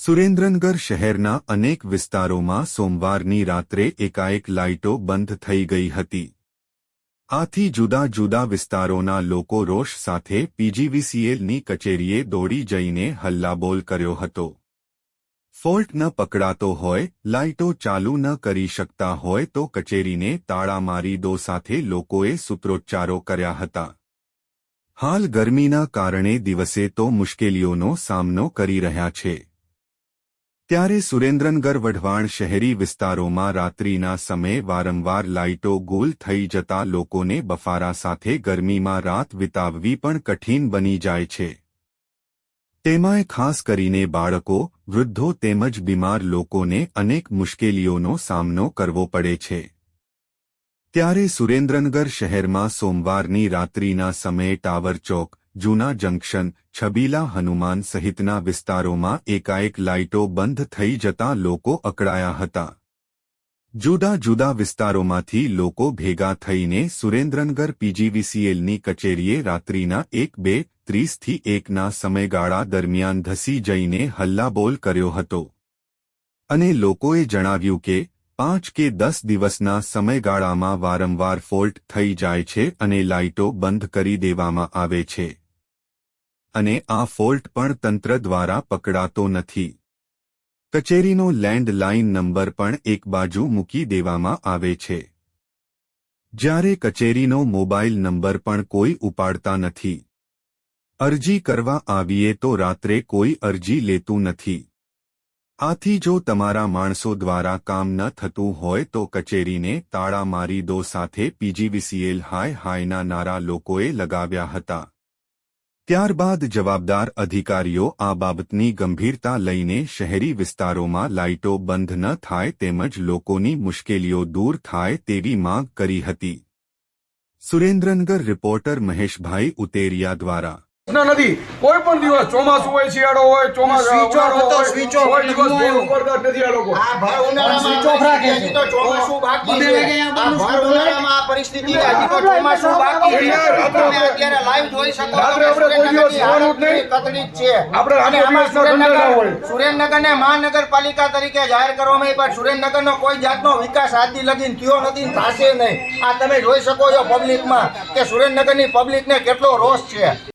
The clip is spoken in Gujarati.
સુરેન્દ્રનગર શહેરના અનેક વિસ્તારોમાં સોમવારની રાત્રે એકાએક લાઇટો બંધ થઈ ગઈ હતી। આથી જુદા જુદા વિસ્તારોના લોકો રોષ સાથે પીજીવીસીએલની કચેરીએ દોડી જઈને હલ્લાબોલ કર્યો હતો। ફોલ્ટ ન પકડાતો હોય, લાઇટો ચાલુ ન કરી શકતા હોય તો કચેરીને તાળા મારી દો સાથે લોકોએ સૂત્રોચ્ચારો કર્યા હતા। હાલ ગરમીના કારણે દિવસે તો મુશ્કેલીઓનો સામનો કરી રહ્યા છે, ત્યારે સુરેન્દ્રનગર વઢવાણ શહેરી વિસ્તારોમાં રાત્રિના સમયે વારંવાર લાઇટો ગુલ થઈ જતા લોકોને બફારા સાથે ગરમીમાં રાત વિતાવવી પણ કઠિન બની જાય છે। તેમાંય ખાસ કરીને બાળકો, વૃદ્ધો તેમજ બીમાર લોકોને અનેક મુશ્કેલીઓનો સામનો કરવો પડે છે। ત્યારે સુરેન્દ્રનગર શહેરમાં સોમવારની રાત્રિના સમયે ટાવર ચોક, જૂના જંકશન, છબીલા હનુમાન સહિતના વિસ્તારોમાં એકાએક લાઇટો બંધ થઈ જતા લોકો અકળાયા હતા। જુદા જુદા વિસ્તારોમાંથી લોકો ભેગા થઈને સુરેન્દ્રનગર પીજીવીસીએલની કચેરીએ રાત્રિના 1:30 થી 1ના સમયગાળા દરમિયાન ધસી જઈને હલ્લાબોલ કર્યો હતો અને લોકોએ જણાવ્યું કે 5 કે 10 દિવસના સમયગાળામાં વારંવાર ફોલ્ટ થઈ જાય છે અને લાઇટો બંધ કરી દેવામાં આવે છે અને આ ફોલ્ટ પણ તંત્ર દ્વારા પકડાતો નથી। કચેરીનો લેન્ડલાઇન નંબર પણ એક બાજુ મૂકી દેવામાં આવે છે, જ્યારે કચેરીનો મોબાઈલ નંબર પણ કોઈ ઉપાડતા નથી। અરજી કરવા આવીએ તો રાત્રે કોઈ અરજી લેતું નથી। આથી જો તમારા માણસો દ્વારા કામ ન થતું હોય તો કચેરીને તાળા મારી દો સાથે પીજીવીસીએલ હાય હાયના નારા લોકોએ લગાવ્યા હતા। ત્યારબાદ જવાબદાર અધિકારીઓ આ બાબતની ગંભીરતા લઈને શહેરી વિસ્તારોમાં લાઇટો બંધ ન થાય તેમજ લોકોની મુશ્કેલીઓ દૂર થાય તેવી માંગ કરી હતી। સુરેન્દ્રનગર રિપોર્ટર મહેશભાઈ ઉતેરિયા દ્વારા નથી કોઈ પણ દિવસ ચોમાસું હોય, શિયાળો હોય, ચોમાસું કોઈ દિવસ બોલ ઉપરતા નથી આ લોકો। આ ભર ઉનાળામાં હજી તો ચોમાસું બાકી છે। આ ભર ઉનાળામાં આ પરિસ્થિતિ છે, હજી તો ચોમાસું બાકી છે। તમે અત્યારે લાઈવ જોઈ શકો રાત્રે આપણે કોઈ દિવસ જોવાનું જ નહીં। કતરી જ છે આપણે અને આમાં હોય સુરેન્દ્રનગરને મહાનગરપાલિકા તરીકે જાહેર કરવામાં આવી, પણ સુરેન્દ્રનગરનો કોઈ જાતનો વિકાસ આજથી લગીને થયો નથી, થશે નહીં। આ તમે જોઈ શકો છો પબ્લિકમાં કે સુરેન્દ્રનગરની પબ્લિકને કેટલો રોષ છે।